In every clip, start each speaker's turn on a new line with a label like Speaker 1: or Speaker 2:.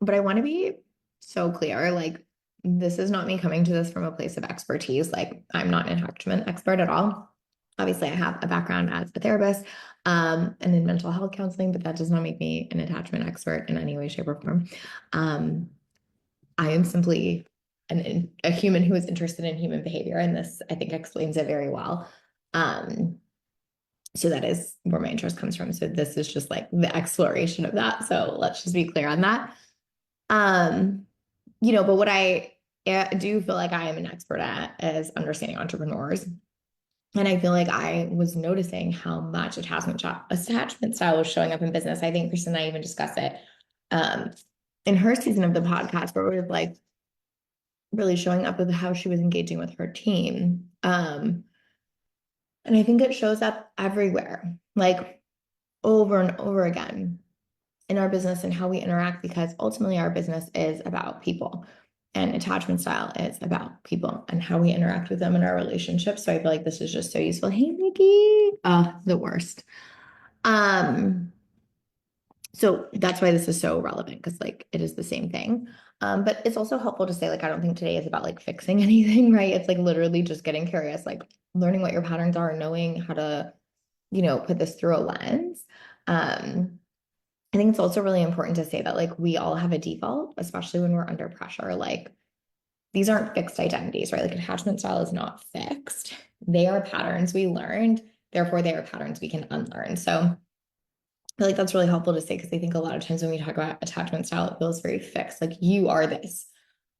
Speaker 1: but I want to be so clear. Like, this is not me coming to this from a place of expertise. Like, I'm not an attachment expert at all. Obviously, I have a background as a therapist and in mental health counseling, but that does not make me an attachment expert in any way, shape, or form. Um, I am simply a human who is interested in human behavior, and this, I think, explains it very well. Um, so that is where my interest comes from. So this is just like the exploration of that. So let's just be clear on that. Um, but what I do feel like I am an expert at is understanding entrepreneurs. And I feel like I was noticing how much attachment style was showing up in business. I think Kristen and I even discussed it um, in her season of the podcast, where it was like really showing up with how she was engaging with her team. And I think it shows up everywhere, like over and over again in our business and how we interact, because ultimately our business is about people and attachment style is about people and how we interact with them in our relationships. So I feel like this is just so useful. Hey, Nikki. The worst. Um, so that's why this is so relevant, because like it is the same thing. But it's also helpful to say, like, I don't think today is about like fixing anything, right? It's like literally just getting curious, like learning what your patterns are, knowing how to, put this through a lens. I think it's also really important to say that like we all have a default, especially when we're under pressure. Like these aren't fixed identities, right? Like attachment style is not fixed. They are patterns we learned. Therefore, they are patterns we can unlearn. So I feel like that's really helpful to say, because I think a lot of times when we talk about attachment style, it feels very fixed. Like you are this.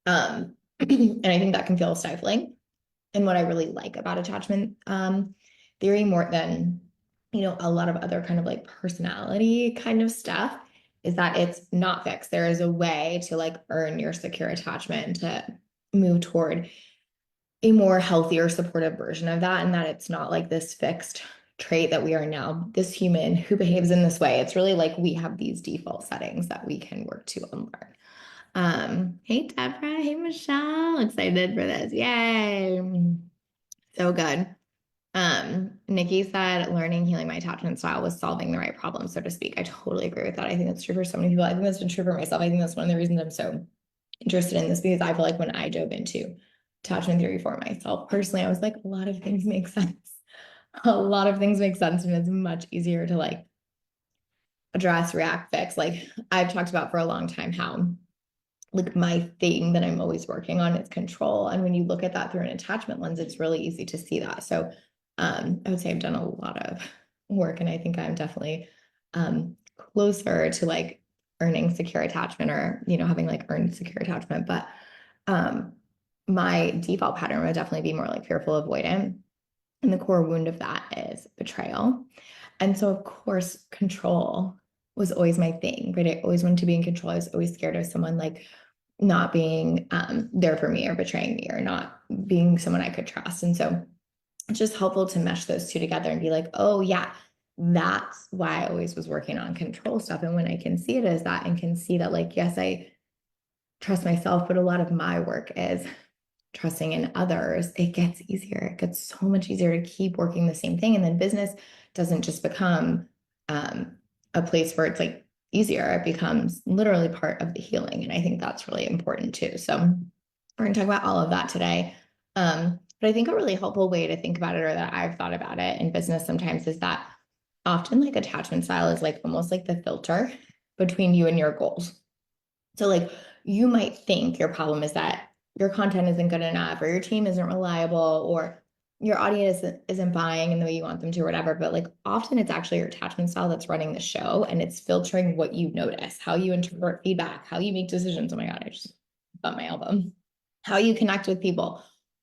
Speaker 1: And I think that can feel stifling. And what I really like about attachment theory, more than a lot of other kind of like personality kind of stuff, is that it's not fixed. There is a way to like earn your secure attachment, to move toward a more healthier, supportive version of that, and that it's not like this fixed trait that we are now this human who behaves in this way. It's really like we have these default settings that we can work to unlearn. Hey Deborah, hey Michelle, excited for this. Yay. So good. Nikki said learning healing my attachment style was solving the right problem, so to speak. I totally agree with that. I think that's true for so many people. I think that's been true for myself. I think that's one of the reasons I'm so interested in this, because I feel like when I dove into attachment theory for myself personally, I was like, a lot of things make sense. A lot of things make sense, and it's much easier to like address, react, fix. Like I've talked about for a long time how like my thing that I'm always working on is control. And when you look at that through an attachment lens, it's really easy to see that. So I would say I've done a lot of work, and I think I'm definitely closer to like earning secure attachment, or, having like earned secure attachment. But um, my default pattern would definitely be more like fearful avoidant. And the core wound of that is betrayal. And so, of course, control was always my thing, right? I always wanted to be in control. I was always scared of someone like not being there for me, or betraying me, or not being someone I could trust. And so it's just helpful to mesh those two together and be like, oh, yeah, that's why I always was working on control stuff. And when I can see it as that, and can see that, like, yes, I trust myself, but a lot of my work is trusting in others, it gets easier. It gets so much easier to keep working the same thing. And then business doesn't just become um, a place where it's like easier, it becomes literally part of the healing. And I think that's really important too. So we're going to talk about all of that today. But I think a really helpful way to think about it, or that I've thought about it in business sometimes, is that often like attachment style is like almost like the filter between you and your goals. So like you might think your problem is that your content isn't good enough, or your team isn't reliable, or your audience isn't buying in the way you want them to, or whatever. But like often it's actually your attachment style that's running the show, and it's filtering what you notice, how you interpret feedback, how you make decisions. Oh my God, I just bumped my elbow. How you connect with people.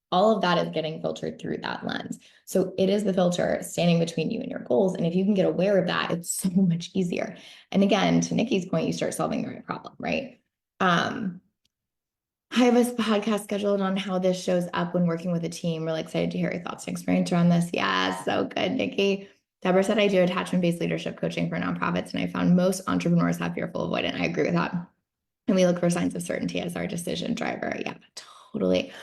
Speaker 1: All of that is getting filtered through that lens. So it is the filter standing between you and your goals. And if you can get aware of that, it's so much easier. And again, to Nikki's point, you start solving the right problem, right? I have a podcast scheduled on how this shows up when working with a team. Really excited to hear your thoughts and experience around this. Yeah, so good, Nikki. Deborah said I do attachment-based leadership coaching for nonprofits, and I found most entrepreneurs have fearful avoidant. I agree with that. And we look for signs of certainty as our decision driver. Yeah, totally.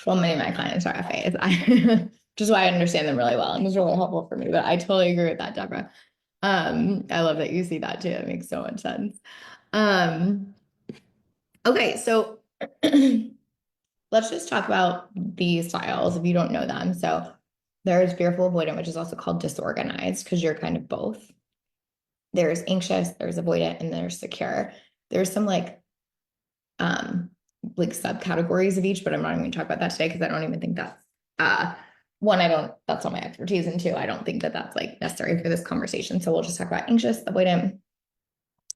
Speaker 1: So many of my clients are FAs, which is why I understand them really well, and it's really helpful for me. But I totally agree with that, Deborah. I love that you see that too. It makes so much sense. Um, Okay, so let's just talk about these styles if you don't know them. So there's fearful avoidant, which is also called disorganized because you're kind of both. There's anxious, there's avoidant, and there's secure. There's some um like subcategories of each, but I'm not even going to talk about that today because I don't even think that's one, I don't, that's not my expertise, and two, I don't think that that's like necessary for this conversation. So we'll just talk about anxious, avoidant,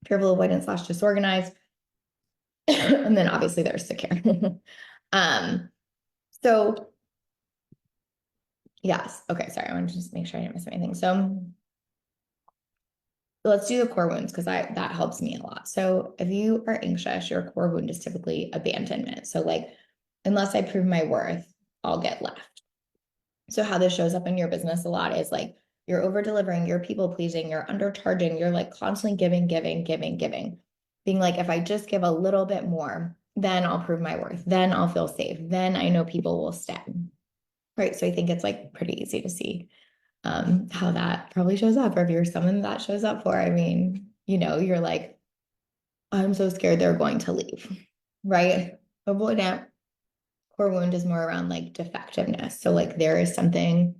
Speaker 1: fearful avoidant slash disorganized, and then obviously there's secure. um, so yes, okay, sorry, I want to just make sure I didn't miss anything. So let's do the core wounds because I that helps me a lot. So if you are anxious, your core wound is typically abandonment. So like, unless I prove my worth, I'll get left. So how this shows up in your business a lot is like you're over delivering, you're people pleasing, you're undercharging, you're like constantly giving, giving, giving, giving. Being like, if I just give a little bit more, then I'll prove my worth. Then I'll feel safe. Then I know people will stay. Right. So I think it's like pretty easy to see how that probably shows up. Or if you're someone that shows up for, I mean, you're like, I'm so scared they're going to leave. Right. Avoidant core wound is more around like defectiveness. So like there is something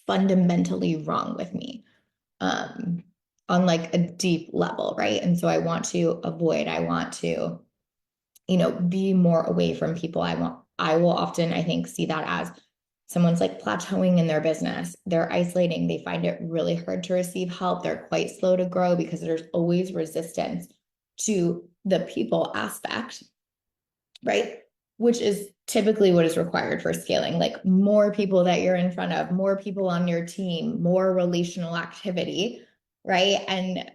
Speaker 1: fundamentally wrong with me um, on like a deep level, right? And so I want to, be more away from people. I will often, I think, see that as someone's like plateauing in their business. They're isolating. They find it really hard to receive help. They're quite slow to grow because there's always resistance to the people aspect, right? Which is typically what is required for scaling, like more people that you're in front of, more people on your team, more relational activity, right? And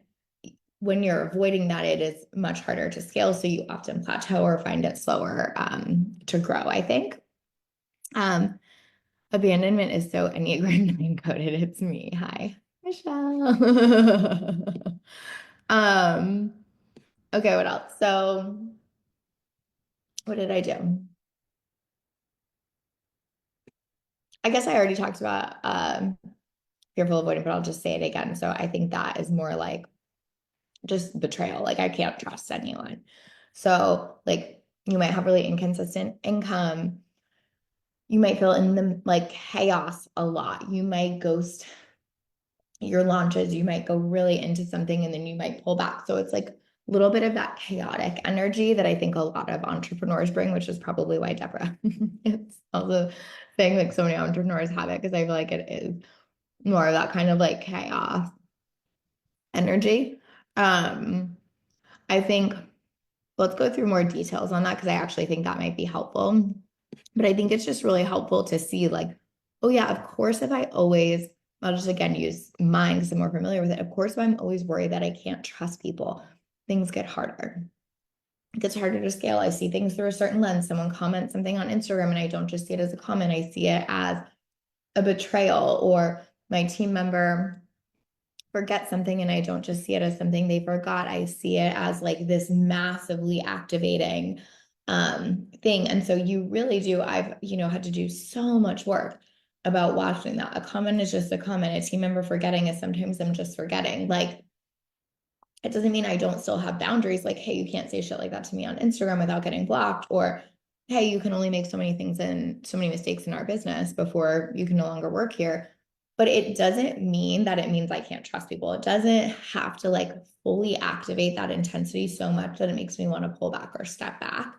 Speaker 1: when you're avoiding that, it is much harder to scale. So you often plateau or find it slower to grow, I think. Um, Abandonment is so Enneagram 9 coded. It's me. Hi, Michelle. um, okay, what else? So what did I do? I guess I already talked about fearful avoidant, but I'll just say it again. So I think that is more like just betrayal. Like I can't trust anyone. So like you might have really inconsistent income. You might feel in the like chaos a lot. You might ghost your launches. You might go really into something and then you might pull back. So it's like a little bit of that chaotic energy that I think a lot of entrepreneurs bring, which is probably why Deborah it's also saying like so many entrepreneurs have it because I feel like it is more of that kind of like chaos energy. Um, I think let's go through more details on that because I actually think that might be helpful. But I think it's just really helpful to see like, oh yeah, of course, if I always, I'll just again use mine because I'm more familiar with it. Of course, if I'm always worried that I can't trust people, things get harder. It gets harder to scale. I see things through a certain lens. Someone comments something on Instagram and I don't just see it as a comment. I see it as a betrayal, or my team member forget something and I don't just see it as something they forgot. I see it as like this massively activating thing. And so you really do, I've, had to do so much work about watching that. A comment is just a comment. A team member forgetting is sometimes I'm just forgetting. Like, it doesn't mean I don't still have boundaries. Like, hey, you can't say shit like that to me on Instagram without getting blocked. Or, hey, you can only make so many things and so many mistakes in our business before you can no longer work here. But it doesn't mean that it means I can't trust people. It doesn't have to like fully activate that intensity so much that it makes me want to pull back or step back.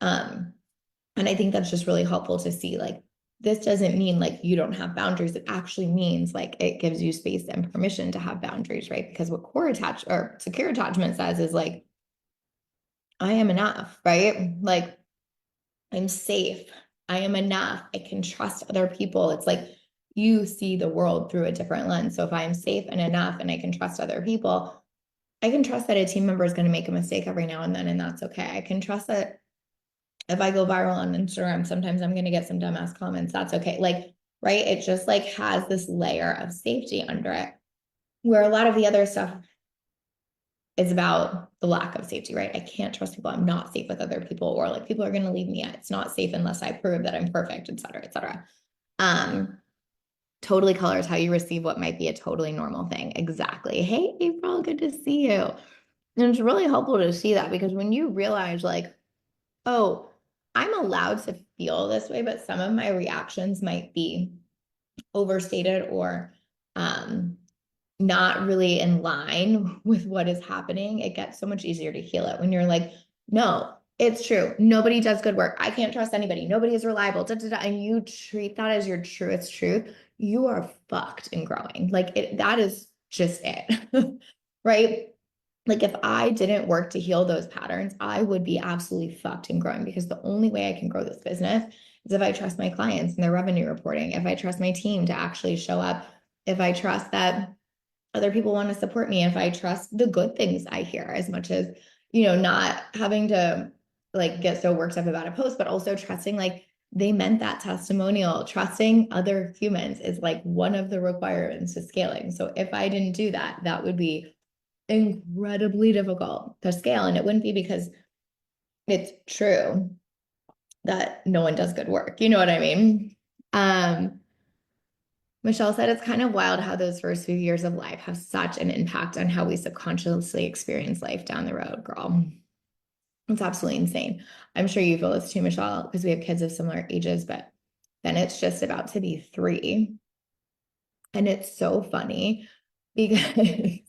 Speaker 1: And I think that's just really helpful to see like, this doesn't mean like you don't have boundaries. It actually means like it gives you space and permission to have boundaries, right? Because what core attach or secure attachment says is like, I am enough, right? Like I'm safe. I am enough. I can trust other people. It's like you see the world through a different lens. So if I'm safe and enough and I can trust other people, I can trust that a team member is going to make a mistake every now and then, and that's okay. I can trust that if I go viral on Instagram, sometimes I'm going to get some dumbass comments. That's okay. Like, right. It just like has this layer of safety under it where a lot of the other stuff is about the lack of safety, right? I can't trust people. I'm not safe with other people, or like people are going to leave me. It's not safe unless I prove that I'm perfect, et cetera, et cetera. Totally colors how you receive what might be a totally normal thing. Exactly. Hey, April, good to see you. And it's really helpful to see that because when you realize, like, oh, I'm allowed to feel this way, but some of my reactions might be overstated or um, not really in line with what is happening, it gets so much easier to heal it when you're like, no, it's true. Nobody does good work. I can't trust anybody. Nobody is reliable. Da, da, da, and you treat that as your truest truth. You are fucked in growing. Like that is just it. Right? Like if I didn't work to heal those patterns, I would be absolutely fucked in growing because the only way I can grow this business is if I trust my clients and their revenue reporting, if I trust my team to actually show up, if I trust that other people want to support me, if I trust the good things I hear as much as, not having to like get so worked up about a post, but also trusting like they meant that testimonial, trusting other humans is like one of the requirements to scaling. So if I didn't do that, that would be incredibly difficult to scale. And it wouldn't be because it's true that no one does good work. You know what I mean? Um, Michelle said it's kind of wild how those first few years of life have such an impact on how we subconsciously experience life down the road, girl. It's absolutely insane. I'm sure you feel this too, Michelle, because we have kids of similar ages, but then it's just about to be 3. And it's so funny because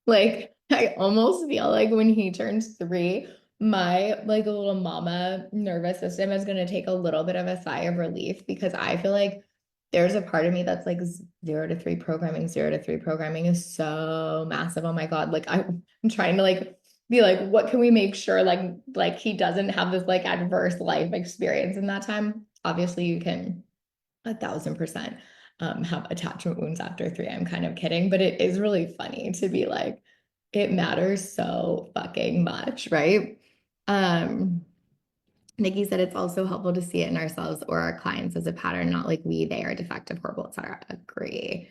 Speaker 1: like I almost feel like when he turns 3, my like little mama nervous system is going to take a little bit of a sigh of relief because I feel like there's a part of me that's like 0 to 3 programming. 0 to 3 programming is so massive. Oh my God. Like I'm trying to like be like, what can we make sure like he doesn't have this like adverse life experience in that time? Obviously you can 1,000% have attachment wounds after 3. I'm kind of kidding, but it is really funny to be like, it matters so fucking much, right? Um, Nikki said it's also helpful to see it in ourselves or our clients as a pattern, not like we, they are defective, horrible, etc. Agree.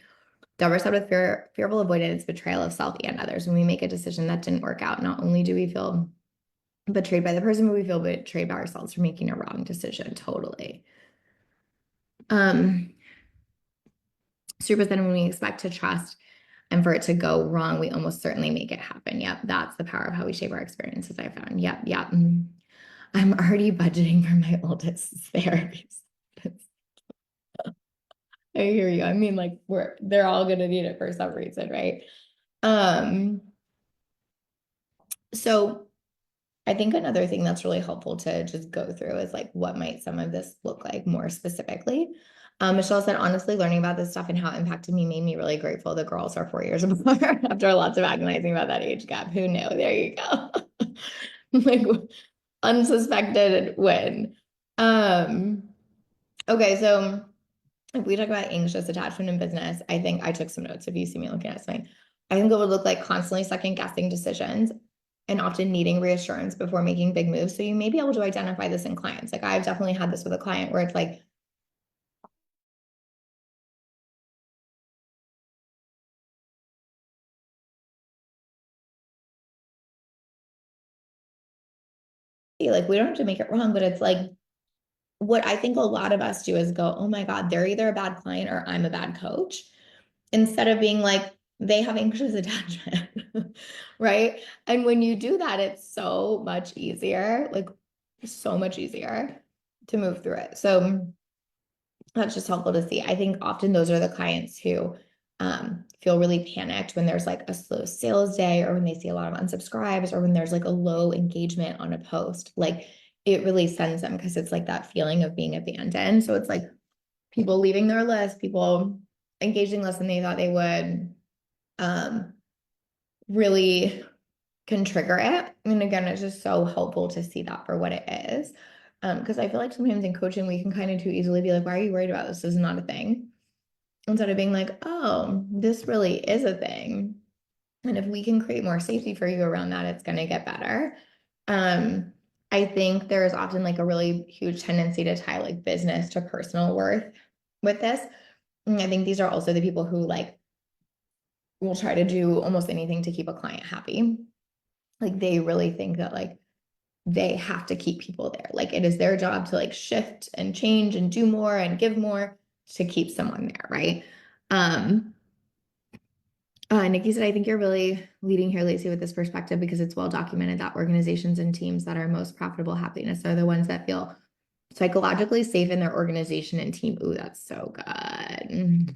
Speaker 1: Deborah said with fearful avoidance, betrayal of self and others. When we make a decision that didn't work out, not only do we feel betrayed by the person, but we feel betrayed by ourselves for making a wrong decision. Totally. Um, Super said when we expect to trust and for it to go wrong, we almost certainly make it happen. Yep, that's the power of how we shape our experiences, I found. Yep, yep. I'm already budgeting for my oldest's therapy. I hear you. I mean, like they're all gonna need it for some reason, right? Um, so I think another thing that's really helpful to just go through is like, what might some of this look like more specifically? Michelle said, honestly, learning about this stuff and how it impacted me made me really grateful. The girls are 4 years apart after lots of agonizing about that age gap. Who knew? There you go. Like unsuspected win. Um, okay, so if we talk about anxious attachment in business, I think I took some notes if you see me looking at something. I think it would look like constantly second guessing decisions and often needing reassurance before making big moves. So you may be able to identify this in clients. Like I've definitely had this with a client where it's like, hey, like we don't have to make it wrong, but it's like what I think a lot of us do is go, oh my God, they're either a bad client or I'm a bad coach. Instead of being like, they have anxious attachment, right? And when you do that, it's so much easier, like so much easier to move through it. So that's just helpful to see. I think often those are the clients who feel really panicked when there's like a slow sales day or when they see a lot of unsubscribes or when there's like a low engagement on a post. Like it really sends them because it's like that feeling of being abandoned. So it's like people leaving their list, people engaging less than they thought they would, um, really can trigger it. And again, it's just so helpful to see that for what it is. Because I feel like sometimes in coaching, we can kind of too easily be like, why are you worried about this? This is not a thing. Instead of being like, oh, this really is a thing. And if we can create more safety for you around that, it's going to get better. Um, I think there is often like a really huge tendency to tie like business to personal worth with this. And I think these are also the people who like will try to do almost anything to keep a client happy. Like they really think that like they have to keep people there. Like it is their job to like shift and change and do more and give more to keep someone there, right? Um, Nikki said, I think you're really leading here, Lacey, with this perspective because it's well documented that organizations and teams that are most profitable happiness are the ones that feel psychologically safe in their organization and team. Ooh, that's so good.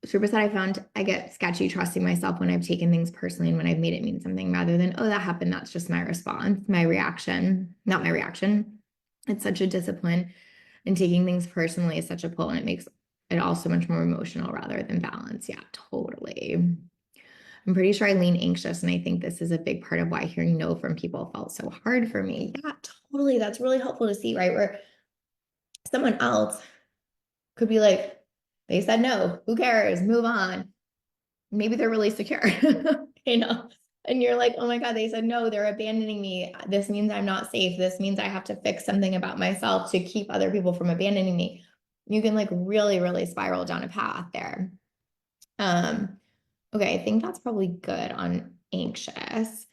Speaker 1: Supa said, I found I get sketchy trusting myself when I've taken things personally and when I've made it mean something rather than, oh, that happened. That's just my response, my reaction, not my reaction. It's such a discipline, and taking things personally is such a pull, and it makes it all so much more emotional rather than balance. Yeah, totally. I'm pretty sure I lean anxious, and I think this is a big part of why hearing no from people felt so hard for me. Yeah, totally. That's really helpful to see, right? Where someone else could be like, they said no, who cares? Move on. Maybe they're really secure, you know? And you're like, oh my God, they said no, they're abandoning me. This means I'm not safe. This means I have to fix something about myself to keep other people from abandoning me. You can like really, really spiral down a path there. Okay, I think that's probably good on anxious.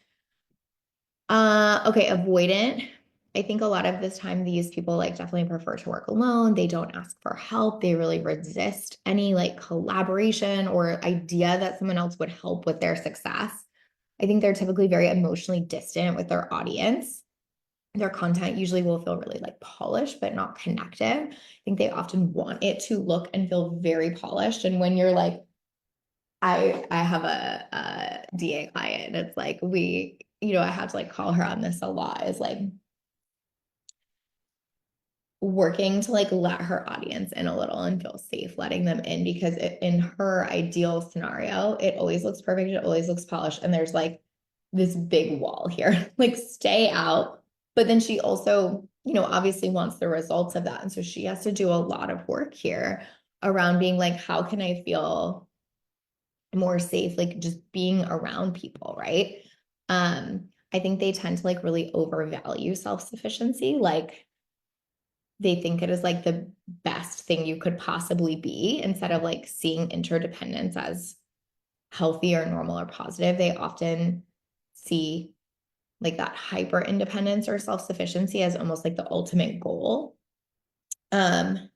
Speaker 1: Okay, avoidant. I think a lot of this time these people like definitely prefer to work alone. They don't ask for help. They really resist any like collaboration or idea that someone else would help with their success. I think they're typically very emotionally distant with their audience. Their content usually will feel really like polished, but not connected. I think they often want it to look and feel very polished. And when you're like, I have a DA client, it's like I have to like call her on this a lot, is like working to like let her audience in a little and feel safe letting them in because in her ideal scenario, it always looks perfect, it always looks polished, and there's like this big wall here, like stay out. But then she also, obviously wants the results of that. And so she has to do a lot of work here around being like, how can I feel more safe, like just being around people, right? I think they tend to like really overvalue self-sufficiency. Like they think it is like the best thing you could possibly be instead of like seeing interdependence as healthy or normal or positive. They often see like that hyper independence or self-sufficiency as almost like the ultimate goal. Um,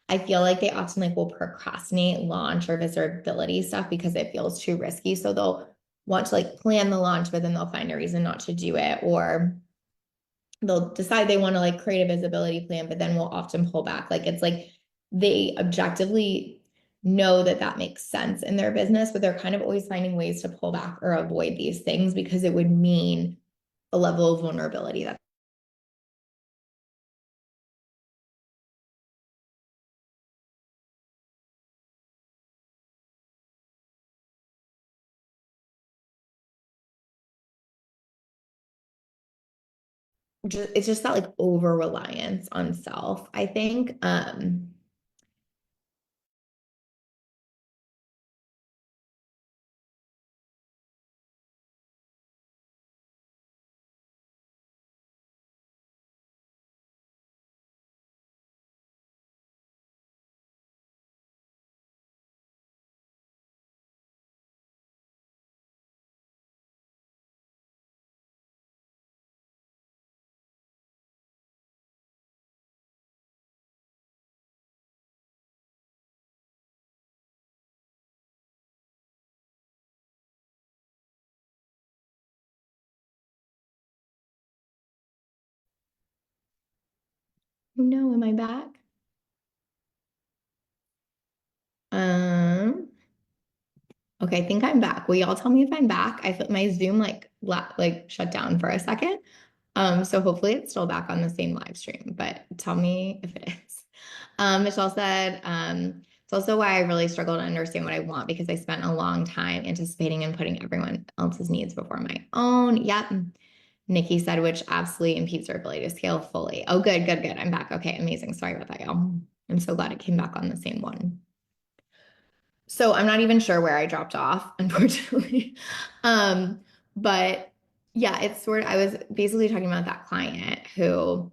Speaker 1: I feel like they often like will procrastinate launch or visibility stuff because it feels too risky. So they'll want to like plan the launch, but then they'll find a reason not to do it, or they'll decide they want to like create a visibility plan, but then will often pull back. Like it's like they objectively know that that makes sense in their business, but they're kind of always finding ways to pull back or avoid these things because it would mean a level of vulnerability that it's just that like over reliance on self, I think. No, am I back? Um, okay, I think I'm back. Will y'all tell me if I'm back? I feel my Zoom like shut down for a second. So hopefully it's still back on the same live stream, but tell me if it is. Michelle said, it's also why I really struggle to understand what I want because I spent a long time anticipating and putting everyone else's needs before my own. Yep. Nikki said, which absolutely impedes their ability to scale fully. Oh, good, good, good. I'm back. Okay, amazing. Sorry about that, y'all. I'm so glad it came back on the same one. So I'm not even sure where I dropped off, unfortunately. But yeah, it's sort of, I was basically talking about that client who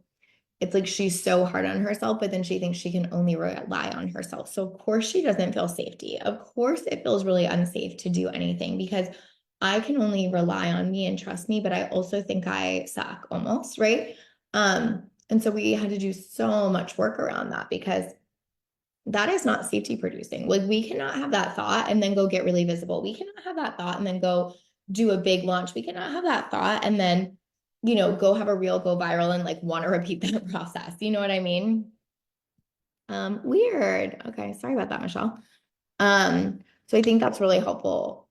Speaker 1: it's like she's so hard on herself, but then she thinks she can only rely on herself. So of course she doesn't feel safety. Of course it feels really unsafe to do anything because I can only rely on me and trust me, but I also think I suck almost, right? And so we had to do so much work around that because that is not safety producing. Like we cannot have that thought and then go get really visible. We cannot have that thought and then go do a big launch. We cannot have that thought and then, go have a reel go viral and like want to repeat that process. You know what I mean? Weird. Okay, sorry about that, Michelle. So I think that's really helpful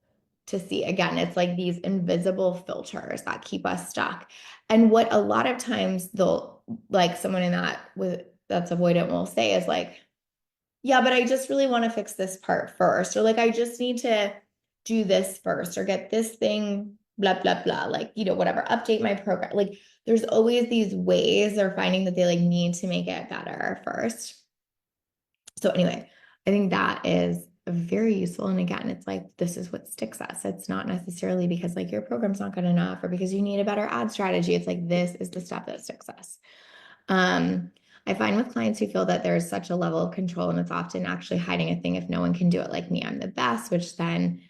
Speaker 1: to see. Again, it's like these invisible filters that keep us stuck. And what a lot of times they'll like someone in that with that's avoidant will say is like, yeah, but I just really want to fix this part first, or like I just need to do this first, or get this thing, blah, blah, blah, like, whatever, update my program. Like there's always these ways they're finding that they like need to make it better first. So anyway, I think that is very useful. And again, it's like, this is what sticks us. It's not necessarily because like your program's not good enough or because you need a better ad strategy. It's like, this is the stuff that sticks us. I find with clients who feel that there's such a level of control and it's often actually hiding a thing. If no one can do it like me, I'm the best, which then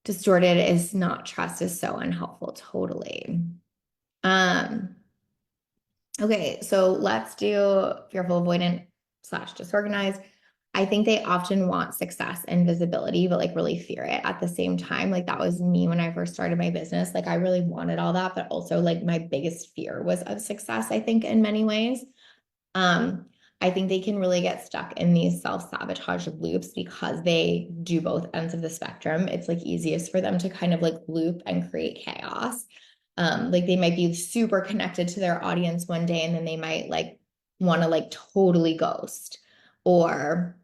Speaker 1: distorted is not trust is so unhelpful. Totally. Okay, so let's do fearful, avoidant / disorganized. I think they often want success and visibility, but like really fear it at the same time. Like that was me when I first started my business. Like I really wanted all that, but also like my biggest fear was of success, I think, in many ways. Um, I think they can really get stuck in these self-sabotage loops because they do both ends of the spectrum. It's like easiest for them to kind of like loop and create chaos. Like they might be super connected to their audience one day and then they might like want to like totally ghost or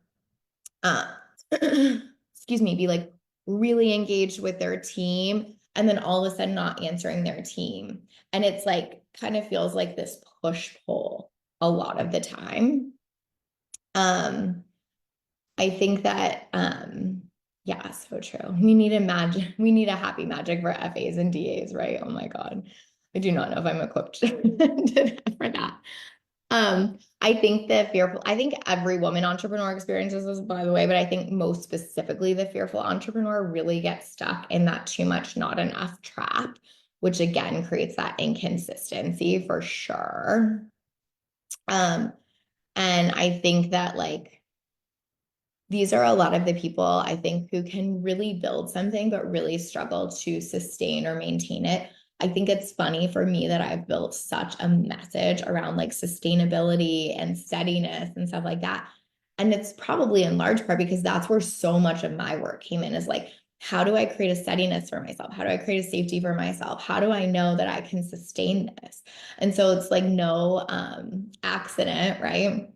Speaker 1: excuse me, be like really engaged with their team and then all of a sudden not answering their team. And it's like kind of feels like this push pull a lot of the time. I think that yeah, so true. We need a happy magic for FAs and DAs, right? Oh my God. I do not know if I'm equipped for that. I think every woman entrepreneur experiences this, by the way, but I think most specifically the fearful entrepreneur really gets stuck in that too much, not enough trap, which again creates that inconsistency for sure. And I think that like these are a lot of the people I think who can really build something, but really struggle to sustain or maintain it. I think it's funny for me that I've built such a message around like sustainability and steadiness and stuff like that. And it's probably in large part because that's where so much of my work came in is like, how do I create a steadiness for myself? How do I create a safety for myself? How do I know that I can sustain this? And so it's like no accident, right?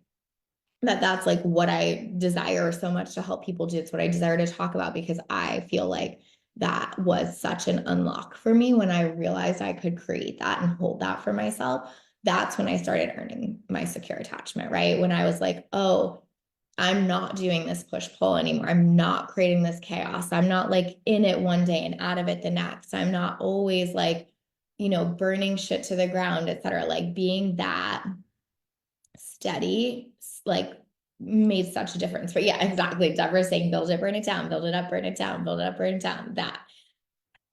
Speaker 1: That's like what I desire so much to help people do. It's what I desire to talk about because I feel like that was such an unlock for me when I realized I could create that and hold that for myself. That's when I started earning my secure attachment, right? When I was like, oh, I'm not doing this push pull anymore. I'm not creating this chaos. I'm not like in it one day and out of it the next. I'm not always like, burning shit to the ground, et cetera. Like being that steady, like made such a difference. But yeah, exactly. Deborah's saying, build it, burn it down, build it up, burn it down, build it up, burn it down. That.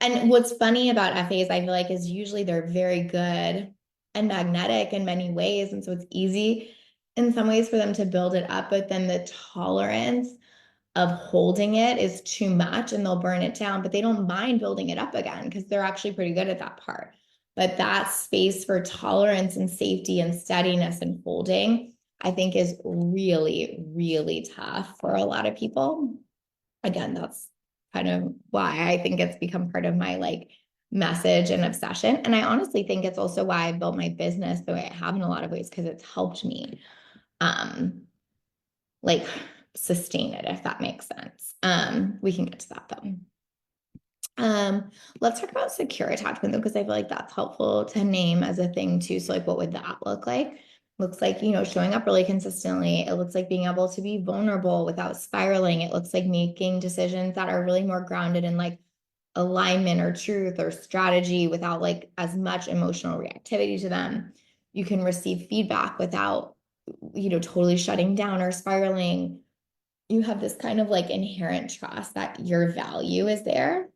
Speaker 1: And what's funny about FAs, I feel like, is usually they're very good and magnetic in many ways. And so it's easy in some ways for them to build it up, but then the tolerance of holding it is too much and they'll burn it down, but they don't mind building it up again because they're actually pretty good at that part. But that space for tolerance and safety and steadiness and holding, I think is really, really tough for a lot of people. Again, that's kind of why I think it's become part of my like message and obsession. And I honestly think it's also why I built my business the way I have in a lot of ways, because it's helped me like sustain it, if that makes sense. We can get to that though. Let's talk about secure attachment though, because I feel like that's helpful to name as a thing too. So like, what would that look like? Looks like, showing up really consistently. It looks like being able to be vulnerable without spiraling. It looks like making decisions that are really more grounded in like alignment or truth or strategy without like as much emotional reactivity to them. You can receive feedback without, totally shutting down or spiraling. You have this kind of like inherent trust that your value is there.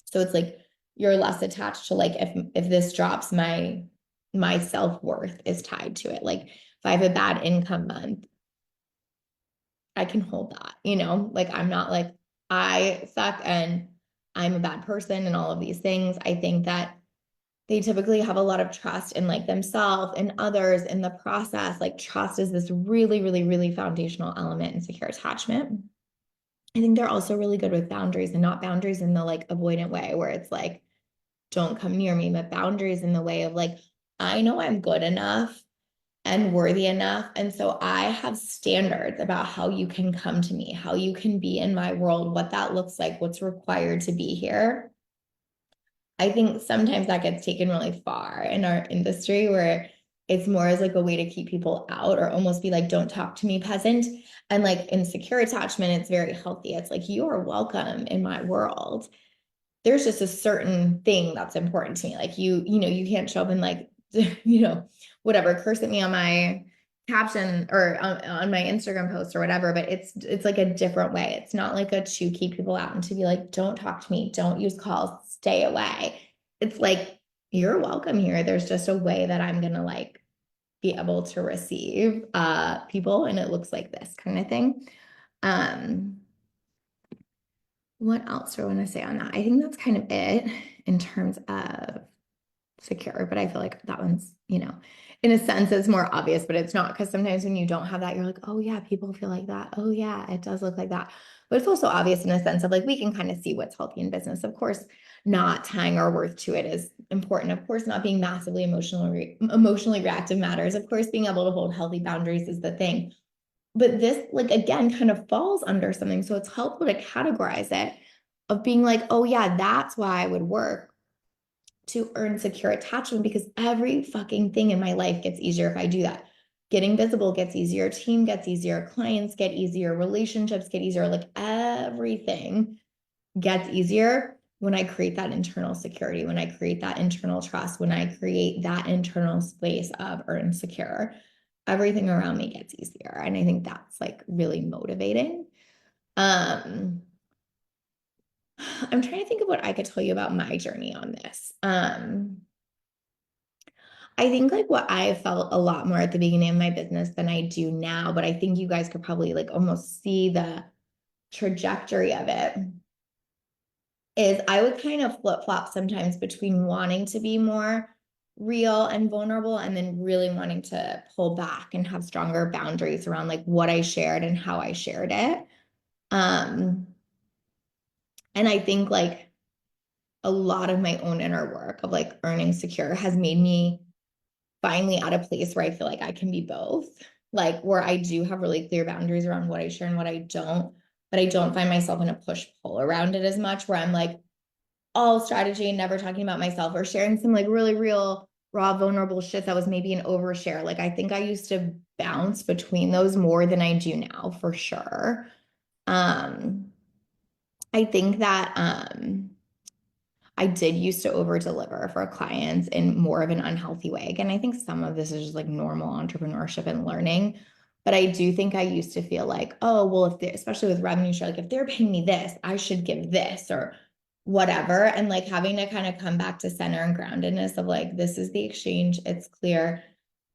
Speaker 1: So it's like you're less attached to like if this drops, my self-worth is tied to it. Like if I have a bad income month, I can hold that, you know, like I'm not like I suck and I'm a bad person and all of these things. I think that they typically have a lot of trust in like themselves and others in the process. Like trust is this really, really, really foundational element in secure attachment. I think they're also really good with boundaries and not boundaries in the like avoidant way where it's like, don't come near me, but boundaries in the way of like, I know I'm good enough and worthy enough. And so I have standards about how you can come to me, how you can be in my world, what that looks like, what's required to be here. I think sometimes that gets taken really far in our industry where it's more as like a way to keep people out or almost be like, don't talk to me, peasant. And like in secure attachment, it's very healthy. It's like, you are welcome in my world. There's just a certain thing that's important to me. Like you know, you can't show up and like, you know, whatever, curse at me on my caption or on my Instagram post or whatever, but it's like a different way. It's not like a to keep people out and to be like, don't talk to me, don't use calls, stay away. It's like, you're welcome here. There's just a way that I'm gonna like be able to receive people and it looks like this kind of thing. Um, what else do I want to say on that? I think that's kind of it in terms of secure, but I feel like that one's, you know, in a sense, it's more obvious, but it's not because sometimes when you don't have that, you're like, oh, yeah, people feel like that. Oh, yeah, it does look like that. But it's also obvious in a sense of like, we can kind of see what's healthy in business. Of course, not tying our worth to it is important. Of course, not being massively emotionally reactive matters. Of course, being able to hold healthy boundaries is the thing. But this, like, again, kind of falls under something. So it's helpful to categorize it of being like, oh, yeah, that's why I would work to earn secure attachment because every fucking thing in my life gets easier if I do that. Getting visible gets easier, team gets easier, clients get easier, relationships get easier, like everything gets easier when I create that internal security, when I create that internal trust, when I create that internal space of earn secure, everything around me gets easier. And I think that's like really motivating. Um, I'm trying to think of what I could tell you about my journey on this. I think like what I felt a lot more at the beginning of my business than I do now, but I think you guys could probably like almost see the trajectory of it is I would kind of flip flop sometimes between wanting to be more real and vulnerable and then really wanting to pull back and have stronger boundaries around like what I shared and how I shared it. Um, and I think like a lot of my own inner work of like earning secure has made me finally at a place where I feel like I can be both, like where I do have really clear boundaries around what I share and what I don't, but I don't find myself in a push pull around it as much where I'm like all strategy and never talking about myself or sharing some like really real, raw, vulnerable shit that was maybe an overshare. Like I think I used to bounce between those more than I do now for sure. Um, I think that I did used to over deliver for clients in more of an unhealthy way. Again, I think some of this is just like normal entrepreneurship and learning. But I do think I used to feel like, oh, well, if they, especially with revenue share, like if they're paying me this, I should give this or whatever. And like having to kind of come back to center and groundedness of like, this is the exchange. It's clear.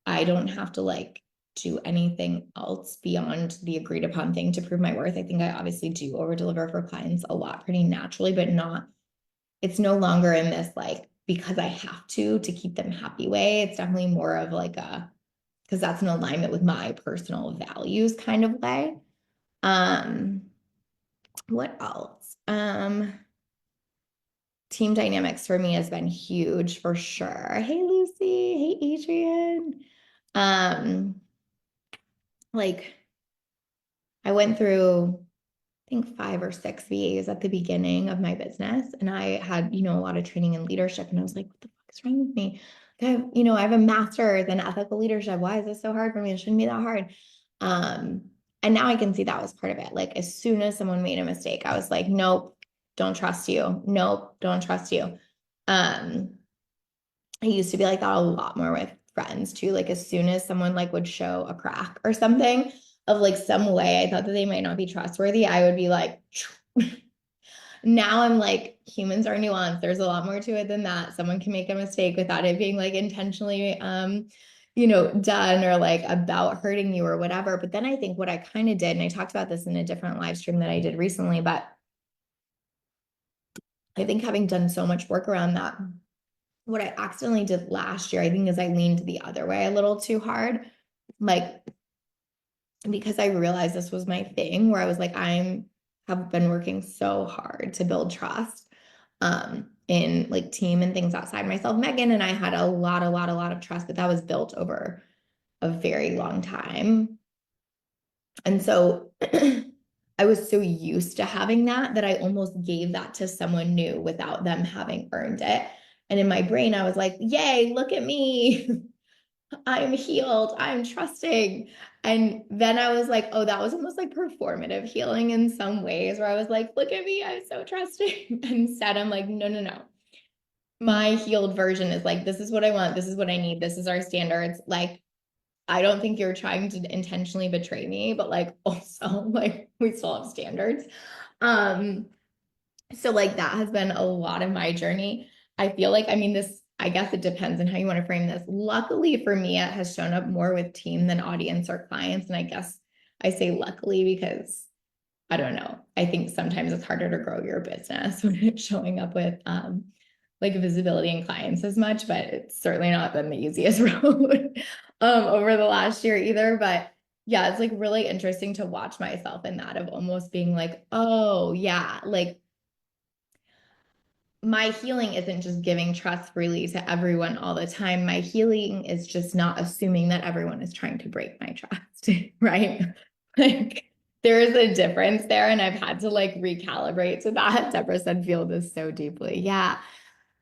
Speaker 1: I don't have to like do anything else beyond the agreed upon thing to prove my worth. I think I obviously do over deliver for clients a lot pretty naturally, but not it's no longer in this like because I have to keep them happy way. It's definitely more of like a because that's in alignment with my personal values kind of way. Um, what else? Team dynamics for me has been huge for sure. Hey Lucy, hey Adrian. Um, like I went through I think 5 or 6 VAs at the beginning of my business. And I had, you know, a lot of training in leadership. And I was like, what the fuck is wrong with me? I have a master's in ethical leadership. Why is this so hard for me? It shouldn't be that hard. Um, and now I can see that was part of it. Like as soon as someone made a mistake, I was like, nope, don't trust you. Nope, don't trust you. Um, I used to be like that a lot more with friends too. Like as soon as someone like would show a crack or something of like some way I thought that they might not be trustworthy, I would be like, now I'm like, humans are nuanced. There's a lot more to it than that. Someone can make a mistake without it being like intentionally done or like about hurting you or whatever. But then I think what I kind of did, and I talked about this in a different live stream that I did recently, but I think having done so much work around that, what I accidentally did last year, I think, is I leaned the other way a little too hard. Like, because I realized this was my thing where I was like, have been working so hard to build trust in like team and things outside myself. Megan and I had a lot of trust, but that was built over a very long time. And so I was so used to having that I almost gave that to someone new without them having earned it. And in my brain, I was like, yay, look at me. I'm healed. I'm trusting. And then I was like, oh, that was almost like performative healing in some ways, where I was like, look at me. I'm so trusting. Instead, I'm like, no, no, no. My healed version is like, this is what I want. This is what I need. This is our standards. Like, I don't think you're trying to intentionally betray me, but like also like we still have standards. Um, so like that has been a lot of my journey. I feel like, I mean, this, I guess it depends on how you want to frame this. Luckily for me, it has shown up more with team than audience or clients. And I guess I say luckily because I don't know. I think sometimes it's harder to grow your business when it's showing up with like visibility and clients as much, but it's certainly not been the easiest road over the last year either. But yeah, it's like really interesting to watch myself in that of almost being like, oh yeah, like my healing isn't just giving trust freely to everyone all the time. My healing is just not assuming that everyone is trying to break my trust, right? Like there is a difference there, and I've had to like recalibrate to that. Deborah said, feel this so deeply. Yeah.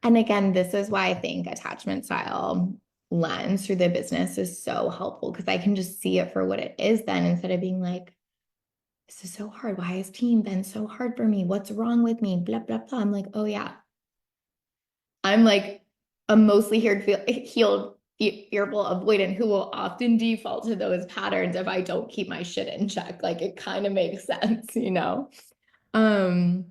Speaker 1: And again, this is why I think attachment style lens through the business is so helpful, because I can just see it for what it is then, instead of being like, this is so hard. Why has team been so hard for me? What's wrong with me? Blah, blah, blah. I'm like, oh yeah, I'm like a mostly healed, fearful avoidant who will often default to those patterns if I don't keep my shit in check. Like it kind of makes sense, you know? Um,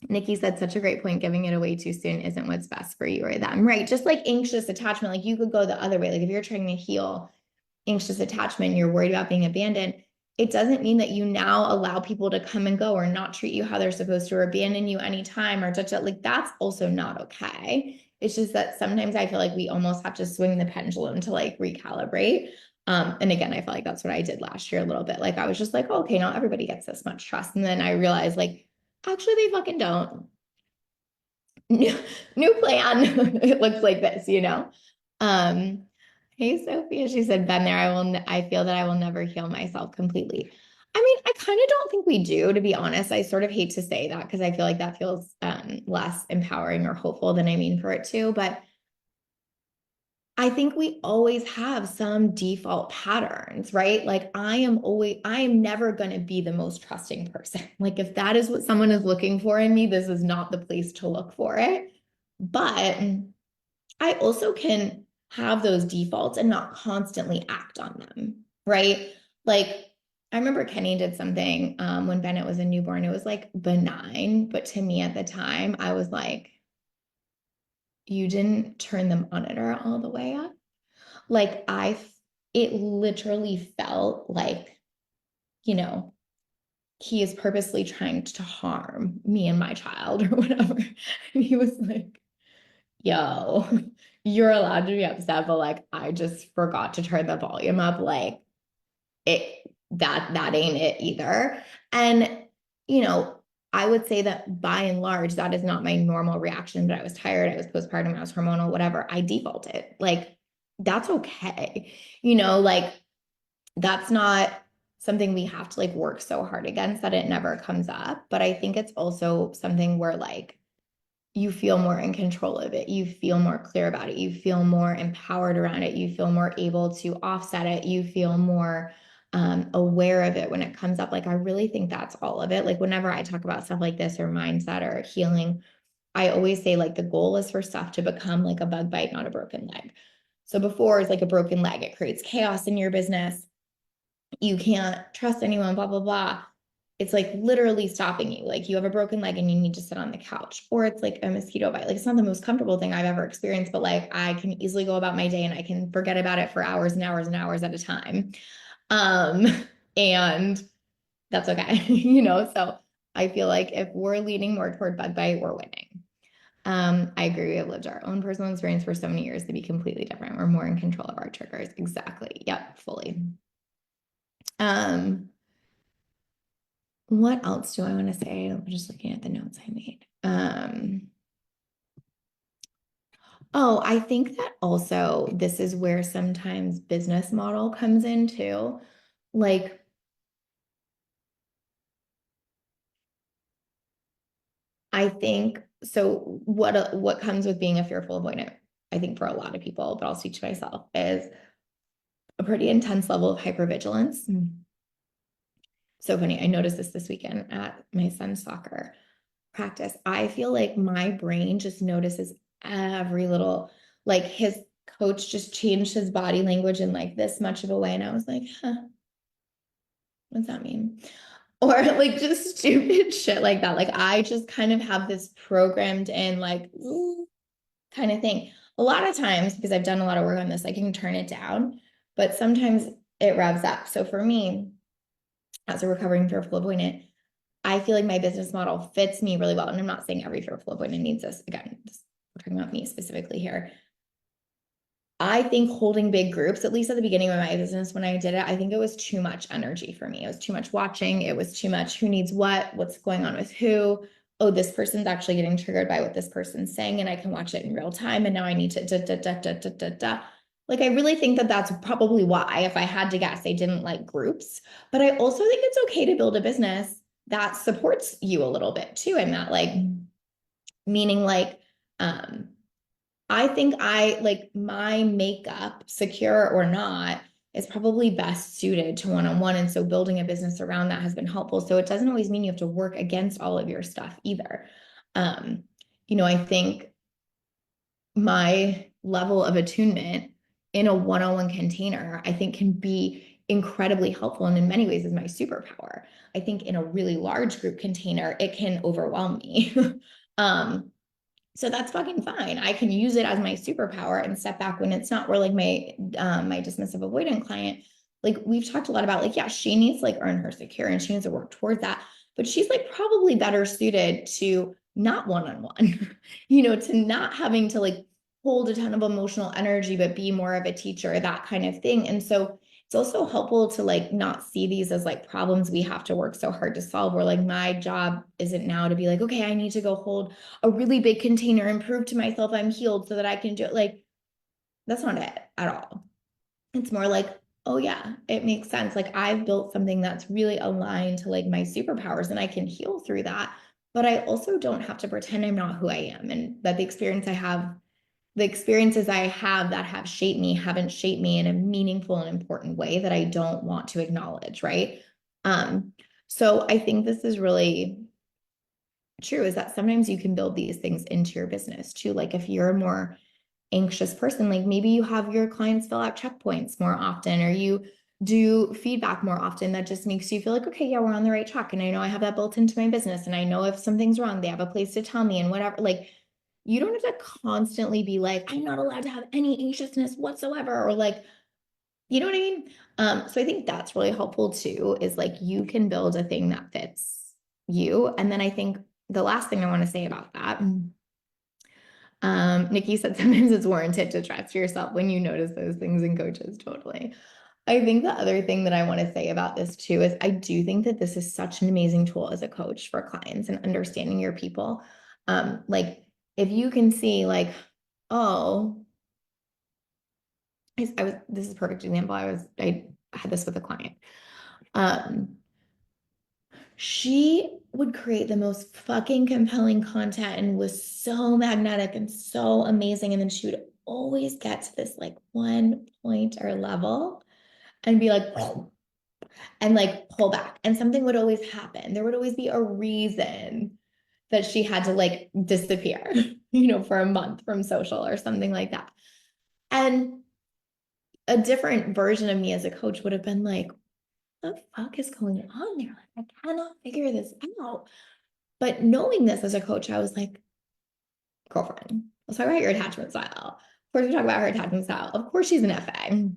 Speaker 1: Nikki said such a great point. Giving it away too soon isn't what's best for you or them, right? Just like anxious attachment, like you could go the other way. Like if you're trying to heal anxious attachment, you're worried about being abandoned, it doesn't mean that you now allow people to come and go or not treat you how they're supposed to or abandon you anytime or touch it. Like that's also not okay. It's just that sometimes I feel like we almost have to swing the pendulum to like recalibrate. And again, I feel like that's what I did last year a little bit. Like I was just like, oh, okay, not everybody gets this much trust. And then I realized like, actually, they fucking don't. New plan. It looks like this, you know? Um, Hey, Sophia, she said, been there. I feel that I will never heal myself completely. I mean, I kind of don't think we do, to be honest. I sort of hate to say that because I feel like that feels less empowering or hopeful than I mean for it to. But I think we always have some default patterns, right? Like I am never going to be the most trusting person. Like if that is what someone is looking for in me, this is not the place to look for it. But I also can have those defaults and not constantly act on them, right? Like I remember Kenny did something when Bennett was a newborn. It was like benign, but to me at the time, I was like, you didn't turn the monitor all the way up. Like it literally felt like, you know, he is purposely trying to harm me and my child or whatever. And he was like, yo, you're allowed to be upset, but like I just forgot to turn the volume up. Like that ain't it either. And you know, I would say that by and large, that is not my normal reaction, but I was tired, I was postpartum, I was hormonal, whatever. I defaulted. Like that's okay. You know, like that's not something we have to like work so hard against that it never comes up. But I think it's also something where like you feel more in control of it. You feel more clear about it. You feel more empowered around it. You feel more able to offset it. You feel more aware of it when it comes up. Like, I really think that's all of it. Like, whenever I talk about stuff like this or mindset or healing, I always say, like, the goal is for stuff to become like a bug bite, not a broken leg. So before it's like a broken leg, it creates chaos in your business. You can't trust anyone, blah, blah, blah. it's like literally stopping you. Like you have a broken leg and you need to sit on the couch, or it's like a mosquito bite. Like it's not the most comfortable thing I've ever experienced, but like I can easily go about my day and I can forget about it for hours and hours and hours at a time. Um, and that's okay, So I feel like if we're leaning more toward bug bite, we're winning. I agree. We have lived our own personal experience for so many years to be completely different. We're more in control of our triggers. Exactly. Yep, fully. Um, what else do I want to say? I'm just looking at the notes I made. Oh, I think that also this is where sometimes business model comes in too. Like, I think so. What comes with being a fearful avoidant? I think for a lot of people, but I'll speak to myself, is a pretty intense level of hypervigilance. So funny. I noticed this weekend at my son's soccer practice. I feel like my brain just notices every little, like his coach just changed his body language in like this much of a way. And I was like, huh, what's that mean? Or like just stupid shit like that. Like I just kind of have this programmed in like kind of thing. A lot of times, because I've done a lot of work on this, I can turn it down, but sometimes it revs up. So for me, as a recovering fearful avoidant, I feel like my business model fits me really well. And I'm not saying every fearful avoidant needs this. Again, we're talking about me specifically here. I think holding big groups, at least at the beginning of my business when I did it, I think it was too much energy for me. It was too much watching. It was too much who needs what, what's going on with who. Oh, this person's actually getting triggered by what this person's saying, and I can watch it in real time. And now I need to da, da, da, da, da, da, da. Like, I really think that that's probably why, if I had to guess, I didn't like groups. But I also think it's okay to build a business that supports you a little bit too. And that, like, meaning like, I think I like my makeup, secure or not, is probably best suited to one-on-one. And so building a business around that has been helpful. So it doesn't always mean you have to work against all of your stuff either. Um, I think my level of attunement in a one-on-one container, I think can be incredibly helpful. And in many ways is my superpower. I think in a really large group container, it can overwhelm me. um, so that's fucking fine. I can use it as my superpower and step back when it's not. Where like my dismissive avoidant client, like we've talked a lot about, like, yeah, she needs to like earn her secure and she needs to work towards that. But she's like probably better suited to not one-on-one, to not having to like hold a ton of emotional energy, but be more of a teacher, that kind of thing. And so it's also helpful to like not see these as like problems we have to work so hard to solve, where like my job isn't now to be like, okay, I need to go hold a really big container and prove to myself I'm healed so that I can do it. Like, that's not it at all. It's more like, oh yeah, it makes sense. Like I've built something that's really aligned to like my superpowers and I can heal through that. But I also don't have to pretend I'm not who I am, and that the experiences I have that have shaped me haven't shaped me in a meaningful and important way that I don't want to acknowledge, right? Um, so I think this is really true, is that sometimes you can build these things into your business too. Like if you're a more anxious person, like maybe you have your clients fill out checkpoints more often, or you do feedback more often. That just makes you feel like, okay, yeah, we're on the right track. And I know I have that built into my business. And I know if something's wrong, they have a place to tell me and whatever. Like you don't have to constantly be like, I'm not allowed to have any anxiousness whatsoever, or like, you know what I mean? So I think that's really helpful too, is like you can build a thing that fits you. And then I think the last thing I want to say about that, Nikki said sometimes it's warranted to trust yourself when you notice those things in coaches. Totally. I think the other thing that I want to say about this too is I do think that this is such an amazing tool as a coach for clients and understanding your people. Like if you can see like, oh, this is a perfect example. I had this with a client. Um, she would create the most fucking compelling content and was so magnetic and so amazing. And then she would always get to this like one point or level and be like, and like pull back. And something would always happen. There would always be a reason that she had to like disappear, for a month from social or something like that. And a different version of me as a coach would have been like, the fuck is going on there? Like, I cannot figure this out. But knowing this as a coach, I was like, girlfriend, let's talk about your attachment style. Of course, we talk about her attachment style. Of course, she's an FA.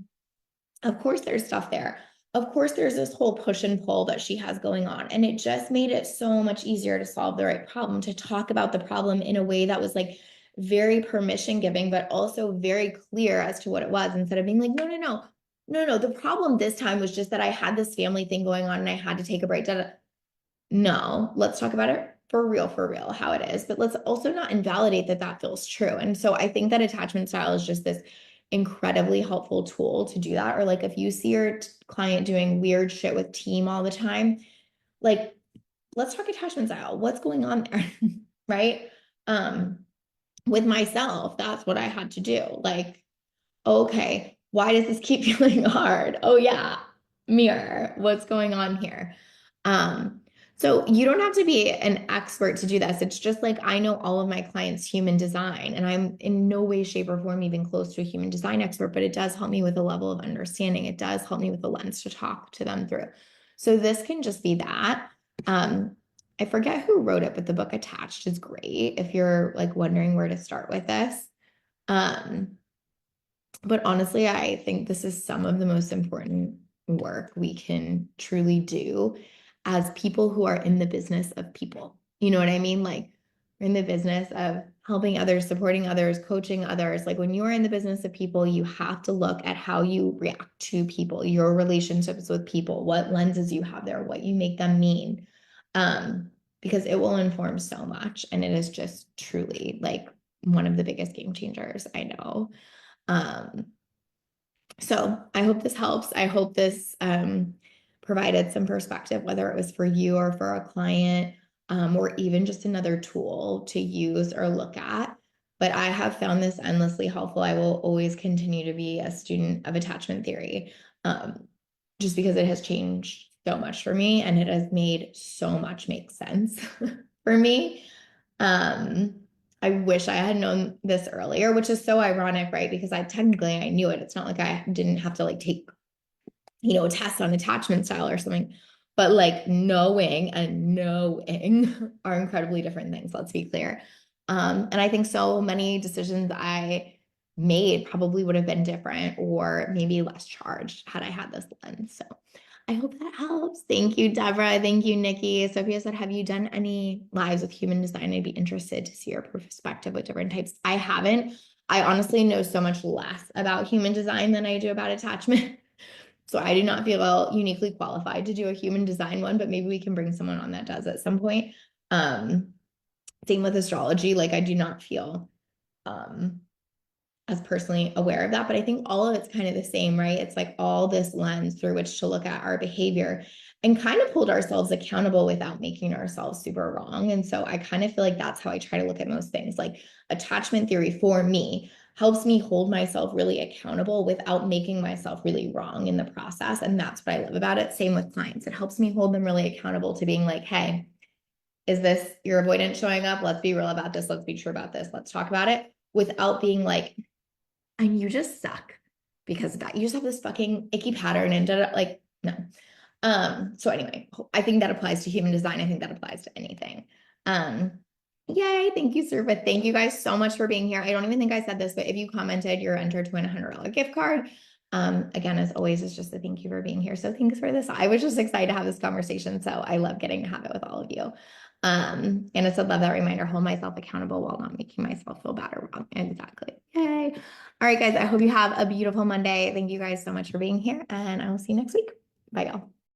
Speaker 1: Of course, there's stuff there. Of course, there's this whole push and pull that she has going on. And it just made it so much easier to solve the right problem, to talk about the problem in a way that was like very permission giving, but also very clear as to what it was, instead of being like, no, no, no, no, no. The problem this time was just that I had this family thing going on and I had to take a break. No, let's talk about it for real, how it is. But let's also not invalidate that that feels true. And so I think that attachment style is just this incredibly helpful tool to do that. Or like if you see your client doing weird shit with team all the time, like let's talk attachment style. What's going on there? Right? With myself, that's what I had to do. Like, okay, why does this keep feeling hard? Oh yeah, mirror, what's going on here? Um, so you don't have to be an expert to do this. It's just like I know all of my clients' human design, and I'm in no way, shape, or form even close to a human design expert, but it does help me with a level of understanding. It does help me with a lens to talk to them through. So this can just be that. I forget who wrote it, but the book Attached is great if you're like wondering where to start with this. Um, but honestly, I think this is some of the most important work we can truly do as people who are in the business of people. You know what I mean? Like, we're in the business of helping others, supporting others, coaching others. Like, when you are in the business of people, you have to look at how you react to people, your relationships with people, what lenses you have there, what you make them mean. Because it will inform so much. And it is just truly like one of the biggest game changers I know. Um, so I hope this helps. I hope this provided some perspective, whether it was for you or for a client, or even just another tool to use or look at. But I have found this endlessly helpful. I will always continue to be a student of attachment theory, just because it has changed so much for me and it has made so much make sense for me. Um, I wish I had known this earlier, which is so ironic, right? Because I knew it. It's not like I didn't have to like take, a test on attachment style or something. But like knowing and knowing are incredibly different things, let's be clear. And I think so many decisions I made probably would have been different or maybe less charged had I had this lens. So I hope that helps. Thank you, Deborah. Thank you, Nikki. Sophia said, have you done any lives with human design? I'd be interested to see your perspective with different types. I haven't. I honestly know so much less about human design than I do about attachment. So I do not feel uniquely qualified to do a human design one, but maybe we can bring someone on that does at some point. Same with astrology. Like I do not feel as personally aware of that, but I think all of it's kind of the same, right? It's like all this lens through which to look at our behavior and kind of hold ourselves accountable without making ourselves super wrong. And so I kind of feel like that's how I try to look at most things. Like attachment theory for me helps me hold myself really accountable without making myself really wrong in the process. And that's what I love about it. Same with clients. It helps me hold them really accountable to being like, hey, is this your avoidance showing up? Let's be real about this. Let's be true about this. Let's talk about it without being like, and you just suck because of that. You just have this fucking icky pattern and like, no. So anyway, I think that applies to human design. I think that applies to anything. Yay. Thank you, sir. But thank you guys so much for being here. I don't even think I said this, but if you commented, you're entered to win a $100 gift card. Again, as always, it's just a thank you for being here. So thanks for this. I was just excited to have this conversation. So I love getting to have it with all of you. And it's a love that reminder, hold myself accountable while not making myself feel bad or wrong. Exactly. Yay. All right, guys, I hope you have a beautiful Monday. Thank you guys so much for being here, and I will see you next week. Bye, y'all.